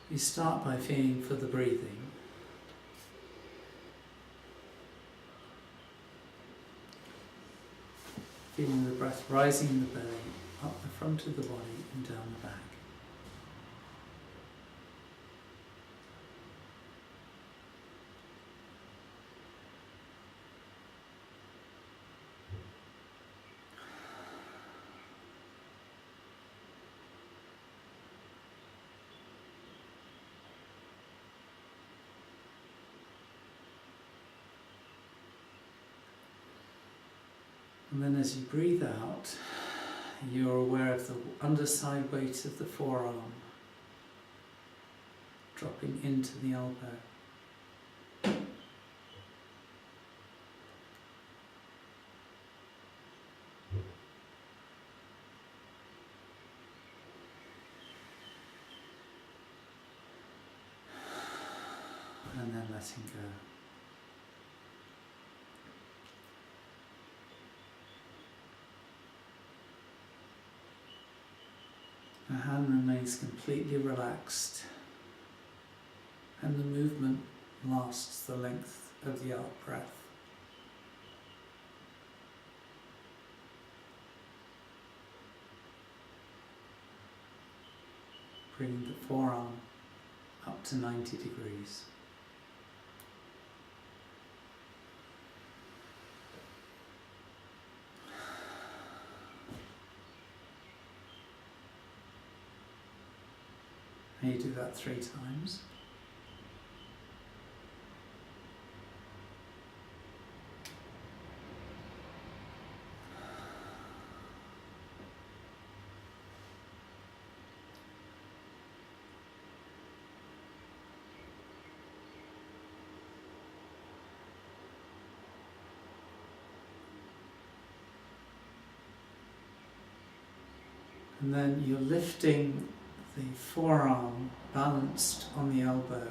You start by feeling for the breathing. Feeling the breath rising in the belly, up the front of the body and down the back. And then as you breathe out, you're aware of the underside weight of the forearm dropping into the elbow. And then letting go. The hand remains completely relaxed and the movement lasts the length of the out breath. Bringing the forearm up to 90 degrees. And you do that 3 times. And then you're lifting the forearm balanced on the elbow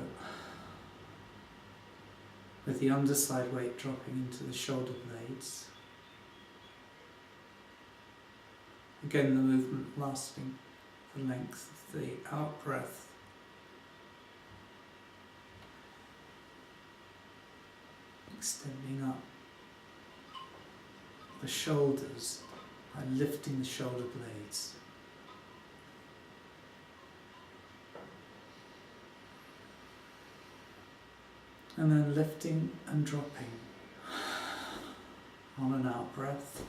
with the underside weight dropping into the shoulder blades. Again, the movement lasting the length of the out breath. Extending up the shoulders by lifting the shoulder blades. And then lifting and dropping on an out breath.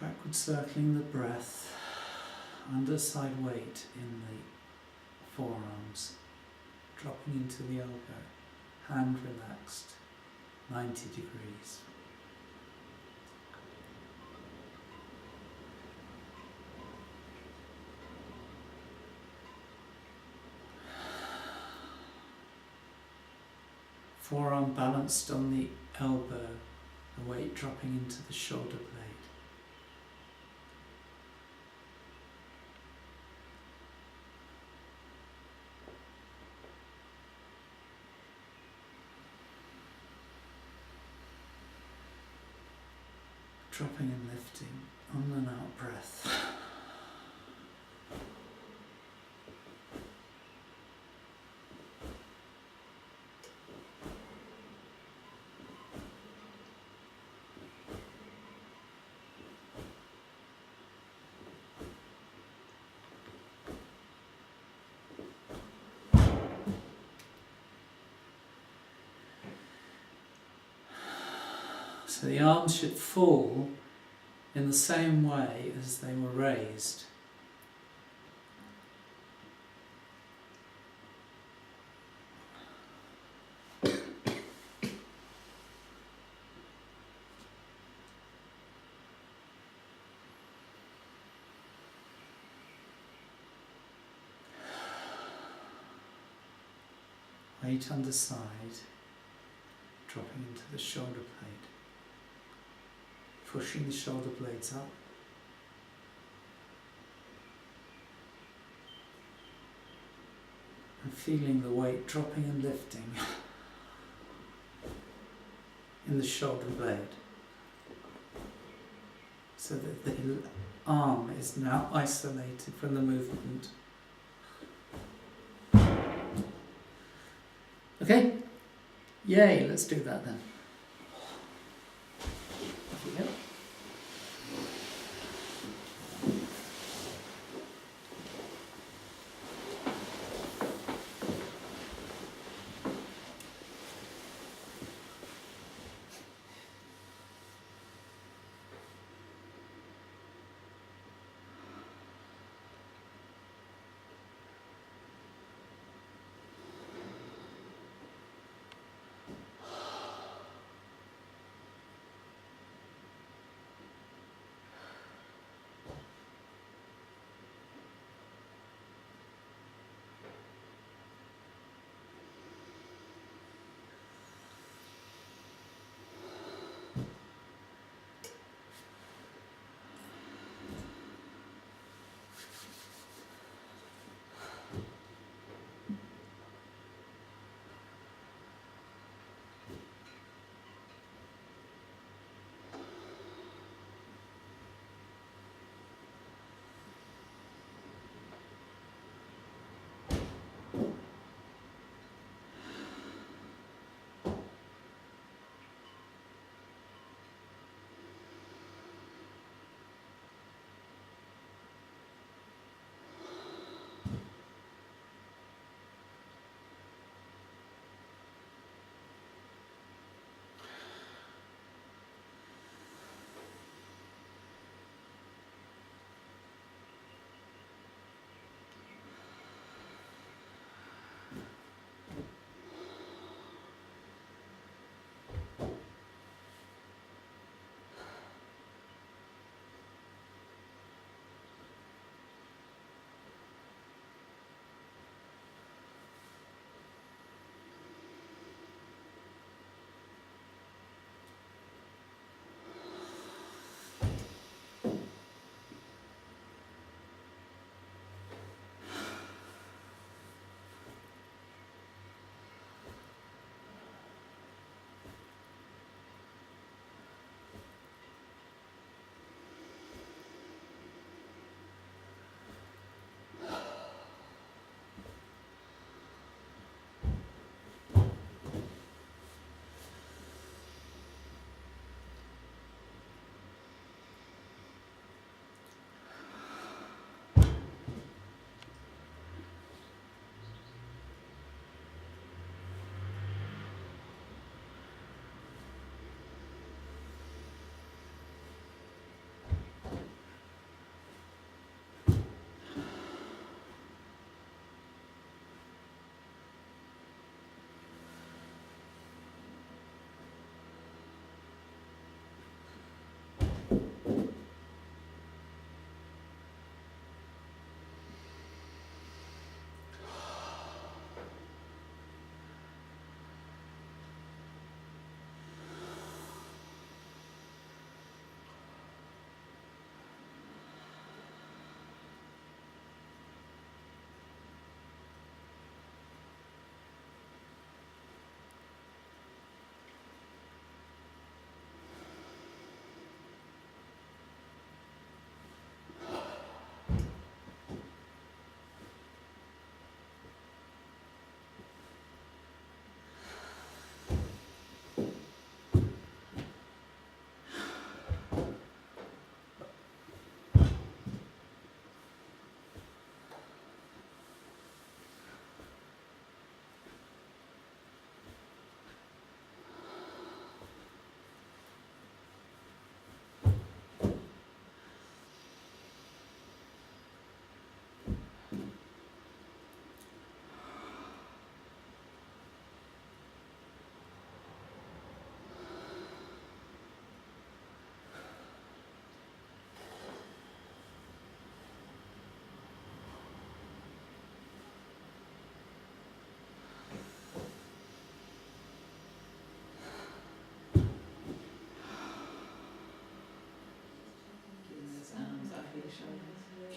Backward circling the breath, underside weight in the forearms, dropping into the elbow, hand relaxed, 90 degrees. Forearm balanced on the elbow, the weight dropping into the shoulder blade. Dropping and lifting on an out breath. So the arms should fall in the same way as they were raised. Weight on the side, dropping into the shoulder blade, pushing the shoulder blades up. And feeling the weight dropping and lifting in the shoulder blade, so that the arm is now isolated from the movement. Okay? Yay, let's do that then. Off we go.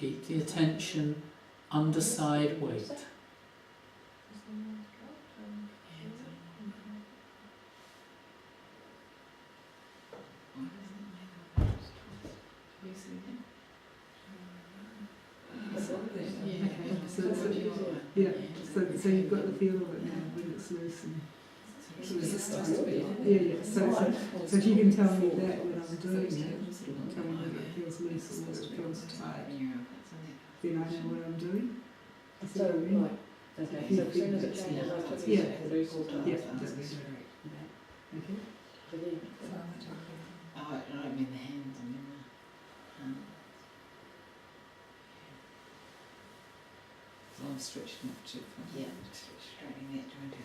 Keep the attention underside weight. So you've got the feel of it now when it's loose and So resistance to it. yeah. So if you can tell me that when I'm doing it, tell me whether it feels loose or whether it feels tight, then I know what I'm doing. So, right. Okay, so as soon as it changes, I took Yeah. it loose or tight. Yeah. Okay. Brilliant. Oh, I don't mean the hands, I mean the hands. So I'm stretching up too far. Yeah. Straightening that joint out.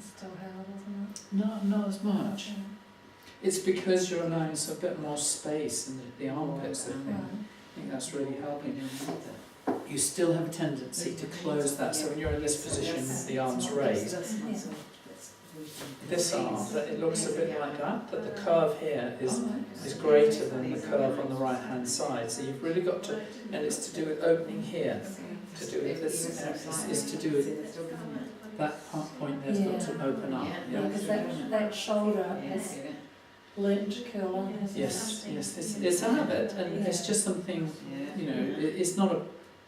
Still held, isn't it? No, not as much. It's because you're allowing us a bit more space in the armpits, I think. Right. I think that's really helping. You still have a tendency to close that, so when you're in this position with the arms raised, this arm, that it looks a bit like that, but the curve here is greater than the curve on the right hand side. So you've really got to, and it's to do with opening here, to do with this, is to do with that point there's got to open up. Yeah, because that shoulder has learnt to curl up, hasn't Yes, it? yes, it's a habit, and it's just something, you know, it's not a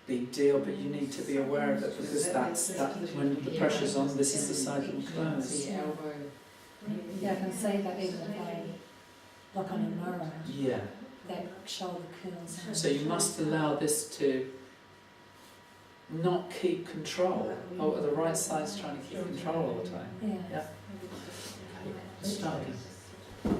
big deal, but you need to be aware of it, because that's when the pressure's on, this is the side that will close. Yeah, I can see that even if I look on a mirror, Yeah, that shoulder curls up. so you must allow this to not keep control. Oh, the right side's trying to keep control all the time. Yeah. Yeah. Start again.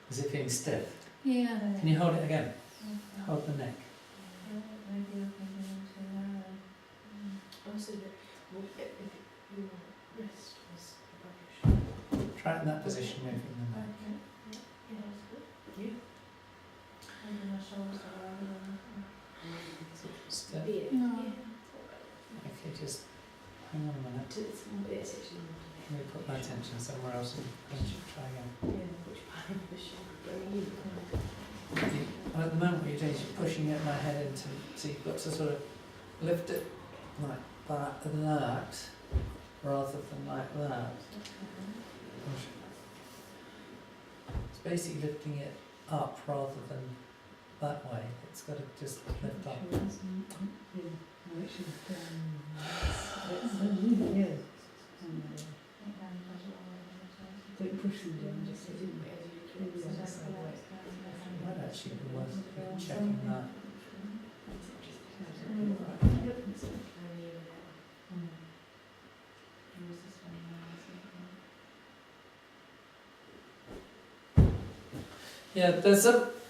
Is it feeling stiff? Yeah. Can you hold it again? Hold the neck. Try it in that position, moving the neck. Stiff. Okay, just hang on a minute. Let me put my attention somewhere else and try again. And at the moment what you're doing is you're pushing it my head into, so you've got to sort of lift it like that and that, rather than like that. It's basically lifting it up rather than that way. It's got to just lift up. Don't push them down, just Might actually be worth checking that. Yeah,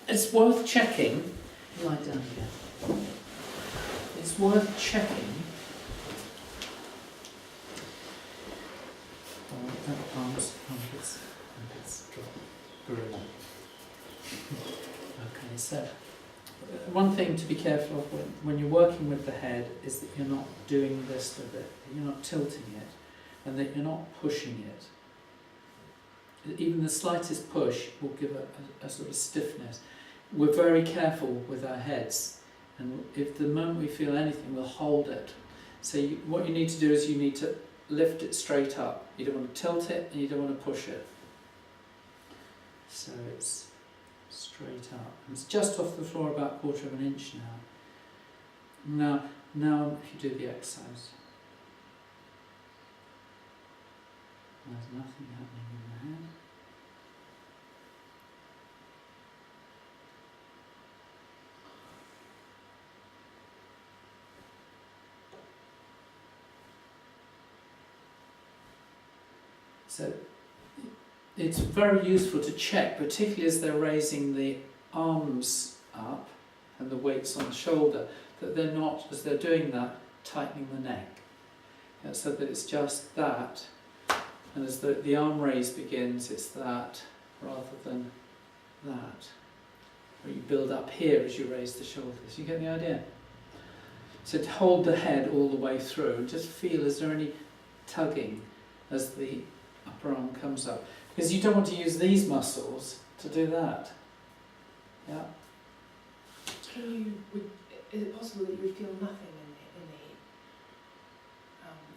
it's worth checking. Lie down again. It's worth checking. Armpits, drop, gorilla. Okay, so one thing to be careful of when you're working with the head is that you're not doing this with it, you're not tilting it. and that you're not pushing it. Even the slightest push will give a sort of stiffness. We're very careful with our heads, and if the moment we feel anything, we'll hold it. So what you need to do is you need to lift it straight up. You don't want to tilt it and you don't want to push it. So it's straight up. And it's just off the floor about 1/4 of an inch now. Now if you do the exercise. There's nothing happening in the head. So it's very useful to check, particularly as they're raising the arms up and the weights on the shoulder, that they're not, as they're doing that, tightening the neck. So that it's just that, and as the arm raise begins, it's that rather than that. Or you build up here as you raise the shoulders. You get the idea? So to hold the head all the way through, and just feel, is there any tugging as the upper arm comes up? Because you don't want to use these muscles to do that. Yeah. Is it possible that you would feel nothing in the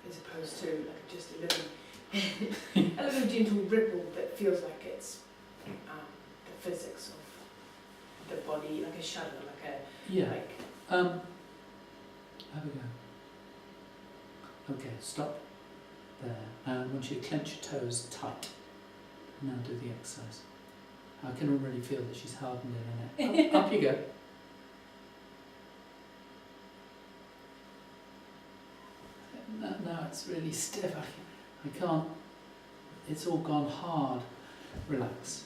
as opposed to like just a little gentle ripple that feels like it's the physics of the body, like a shudder, like a Have a go. Okay, stop there. And I want you to clench your toes tight. Now do the exercise. I can already feel that she's hardened in her neck. Up you go. No, it's really stiff. I can't. It's all gone hard. Relax.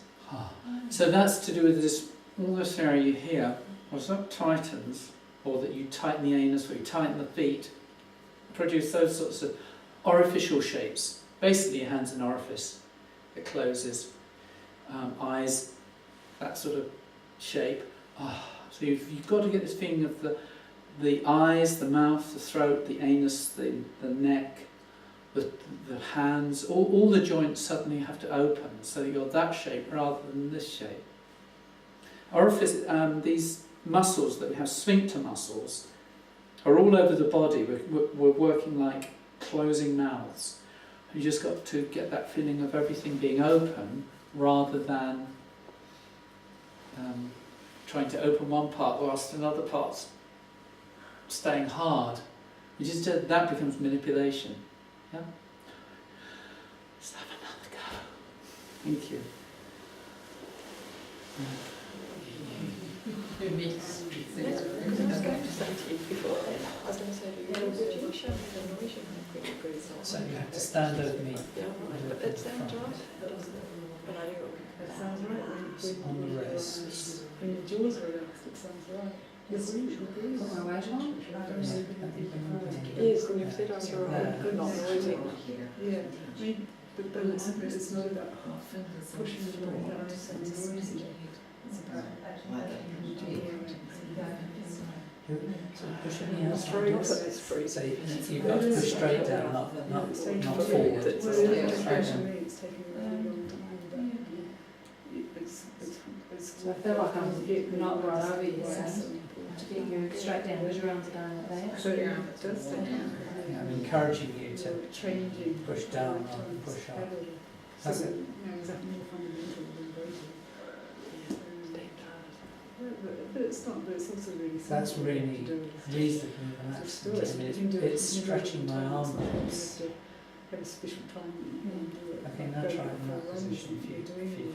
So that's to do with this, all this area here. As that tightens, or that you tighten the anus, or you tighten the feet, produce those sorts of orificial shapes. Basically, your hand's an orifice. It closes. Eyes, that sort of shape. So you've got to get this feeling of the eyes, the mouth, the throat, the anus, the neck, the hands, all the joints suddenly have to open, so you're that shape rather than this shape. Orifice, these muscles that we have, sphincter muscles, are all over the body. We're working like closing mouths. You just got to get that feeling of everything being open rather than trying to open one part whilst another part's staying hard. That becomes manipulation. Yeah? Let's have another go. Thank you. I was going to say to you before, I was going to say, would you show me the noise you have when you breathe? So you have to stand over me. Yeah, but it sounds right. But I do It sounds right. On the wrists. When your jaws are relaxed, it sounds right. Yes, Put my weight on. Yes, and if they don't go wrong, not noisy. Yeah, I mean, but then it's not about pushing the body down and noisy. It's about So pushing the It's very outside. often it's freezing. So you've got to push straight down, not forward. Well, especially me, it's taking a really long time, but it's So I feel like I'm not right over you, so important. to get you straight down, where's your arms down like that? So yeah, it does take Yeah, I'm encouraging you to changing push down rather than push up. That's it. Is that more fundamental than breathing? But it's not, but it's also really simple. That's really to do it. reasonably relaxing. I mean, it's stretching my arm. You have to have a sufficient time that you can do it. Okay, now try it in that position if you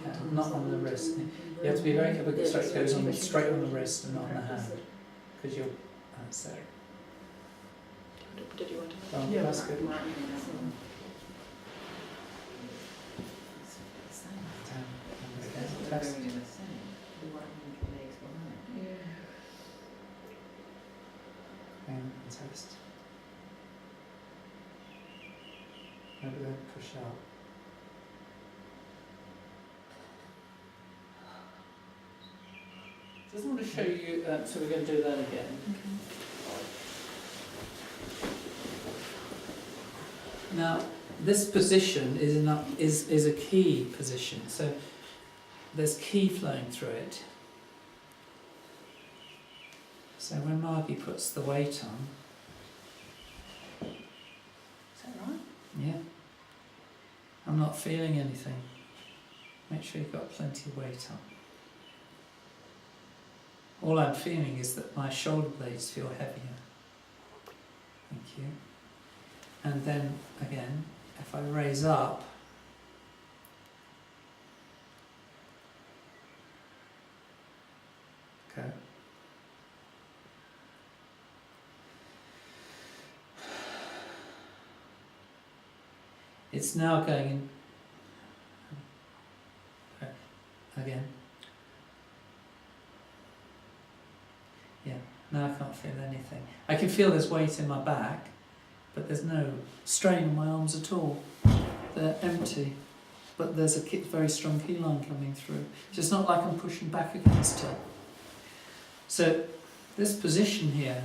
can. can. Not on the wrist. You have to be very careful because it goes on straight on the wrist and not on the hand. Because you'll. That's it. Did you want to? Oh, Yeah. that's good. Test. And test. Maybe then push out. Just want to show you, so we're going to do that again. Now, this position is a key position. So there's key flowing through it. So when Margie puts the weight on, Is that right? yeah, I'm not feeling anything. Make sure you've got plenty of weight on. All I'm feeling is that my shoulder blades feel heavier. Thank you. And then again, if I raise up, okay. It's now going in. Okay. Again. Yeah, now I can't feel anything. I can feel there's weight in my back, but there's no strain on my arms at all. They're empty, but there's a very strong key line coming through. So it's not like I'm pushing back against it. So this position here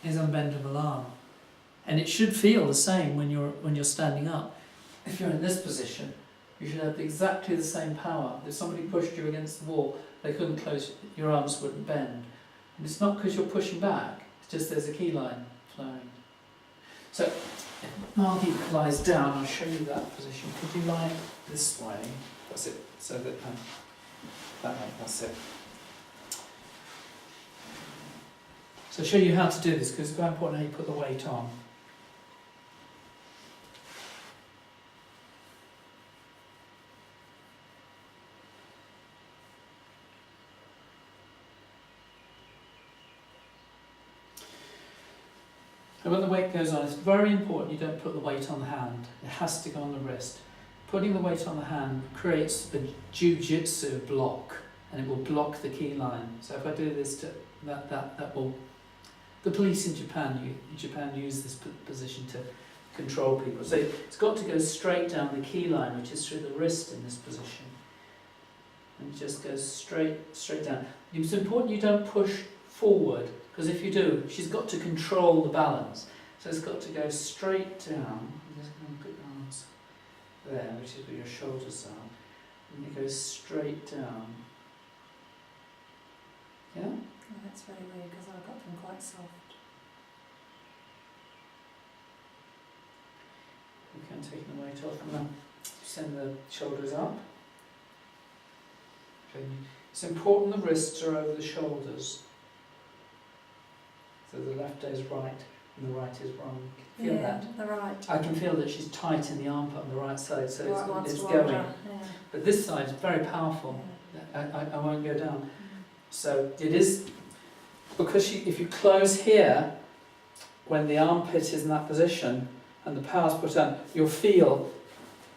is unbendable arm, and it should feel the same when you're standing up. If you're in this position, you should have exactly the same power. If somebody pushed you against the wall, they couldn't close, your arms wouldn't bend. And it's not because you're pushing back, it's just there's a key line flowing. So, if Margie lies down, I'll show you that position. Could you lie this way? That's it. So that, that way, that's it. So I'll show you how to do this, because it's quite important how you put the weight on. And when the weight goes on, it's very important you don't put the weight on the hand. It has to go on the wrist. Putting the weight on the hand creates a jiu-jitsu block, and it will block the key line. So if I do this, that will... The police in Japan use this position to control people. So it's got to go straight down the key line, which is through the wrist in this position. And it just goes straight down. It's important you don't push forward, because if you do, she's got to control the balance. So it's got to go straight down. I'm just going to put your arms there, which is where your shoulders are. And it goes straight down. Yeah? Oh, that's very weird because I've got them quite soft. You can take the weight off and then send the shoulders up. Okay. It's important the wrists are over the shoulders. So the left is right and the right is wrong. Feel that? The right. I can feel that she's tight in the armpit on the right side, so Right one's it's longer, going. yeah. But this side is very powerful. Yeah. I won't go down. So it is, because if you close here, when the armpit is in that position and the power's put on, you'll feel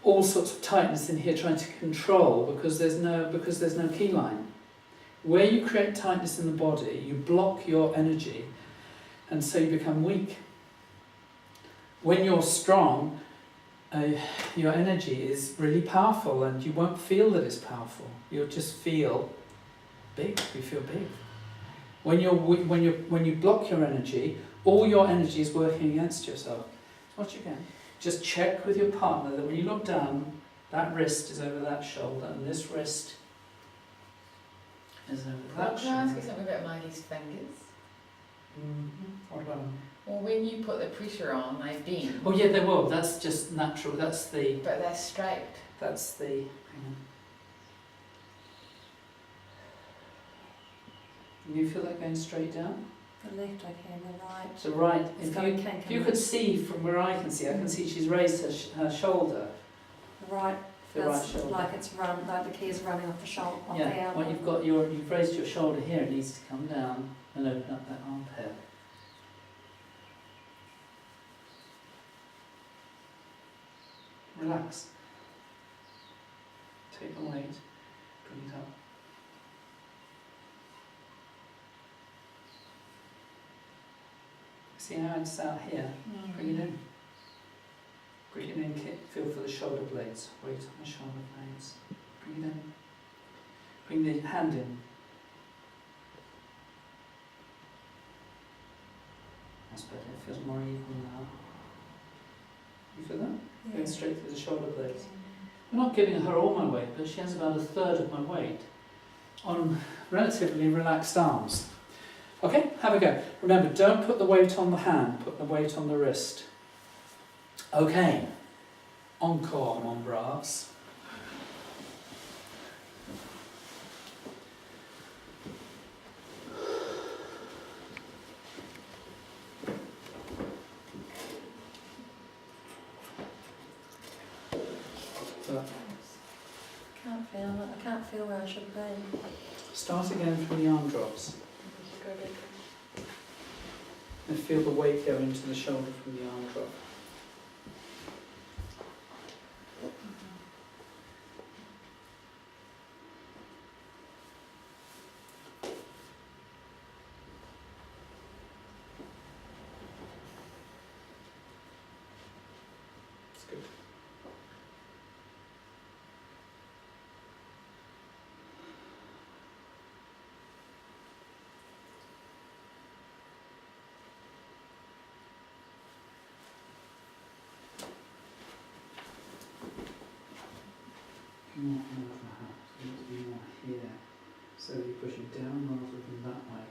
all sorts of tightness in here trying to control because there's no key line. Where you create tightness in the body, you block your energy, and so you become weak. When you're strong, your energy is really powerful, and you won't feel that it's powerful. You'll just feel big. You feel big. When you block your energy, all your energy is working against yourself. Watch again. Just check with your partner that when you look down, that wrist is over that shoulder, and this wrist is over that Can I ask you shoulder. something about Maggie's fingers? What about them? Well, when you put the pressure on, they bend. Oh yeah, they will. That's just natural. That's the. But they're straight. That's the. Hang on. You feel that going straight down? The left I can, the right. So right. It's If got a you, kink if you in could it. see from where I can see she's raised her shoulder. The right The right feels shoulder. like it's run, like the key is running off the shoulder, off the Yeah. elbow. When you've raised your shoulder here, it needs to come down and open up that armpit. Relax. Take the weight, bring it up. See how it's out here? Bring it in. Bring it in, feel for the shoulder blades. Weight on the shoulder blades. Bring it in. Bring the hand in. That's better, it feels more even now. You feel that? Yeah. Going straight through the shoulder blades. I'm not giving her all my weight, but she has about a third of my weight on relatively relaxed arms. Okay, have a go. Remember, don't put the weight on the hand, put the weight on the wrist. Okay, encore, mon braves. I can't feel where I should be. Start again from the arm drops. And feel the weight go into the shoulder from the arm drop. It's good. More perhaps, you want to be more here. So you're pushing down rather than that way.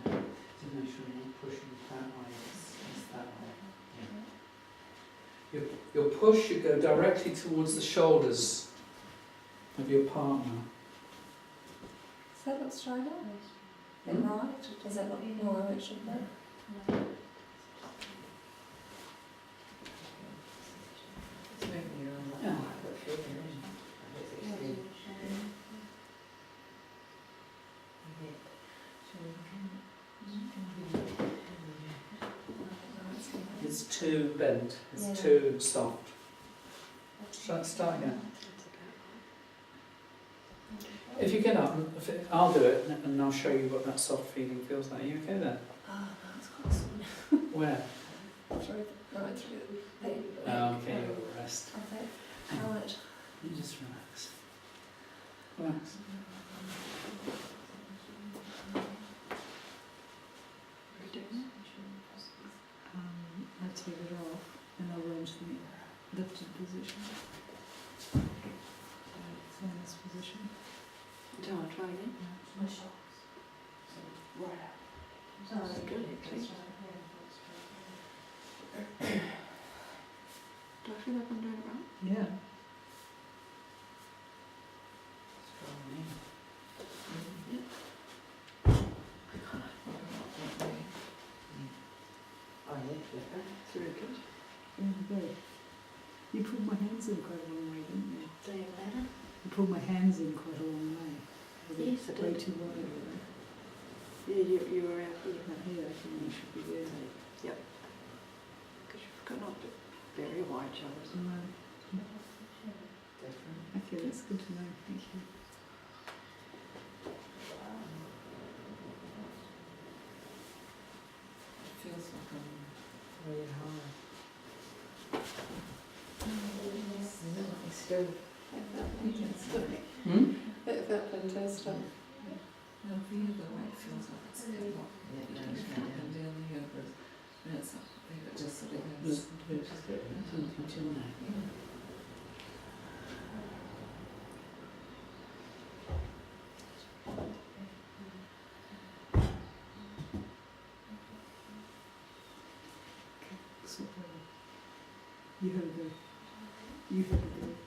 To make sure you're not pushing that way, it's that way. Your push should go directly towards the shoulders of your partner. Does that look straight up? Is it right? Does it look more how it should be? Yeah. It's too bent, it's too soft. Start again. If you get up, I'll do it and I'll show you what that soft feeling feels like. Are you okay there? Ah, that's quite sore. Where? Right through the Okay, you'll rest. Right. You just relax. Relax. I'll take it off and I'll arrange the lifted position. From this position. Do I try again? Sorry. Good, actually. Do I feel like I'm doing it right? Yeah. It's really good. Good. You pulled my hands in quite a long way, didn't you? Do you have ladder? You pulled my hands in quite a long way. Yes, I Way did. too wide over there. Yeah, you were out here. Not here, I think you should be there. Because you've got not very wide shoulders. No. Okay, that's good to know. Thank you. It feels like I'm very high. Still. Hmm? Bit of that fantastic. No, for you though, it feels like it's a lot. Yeah, it goes down and down here, but it's up, it just sort of goes. So, you have a go. You have a go.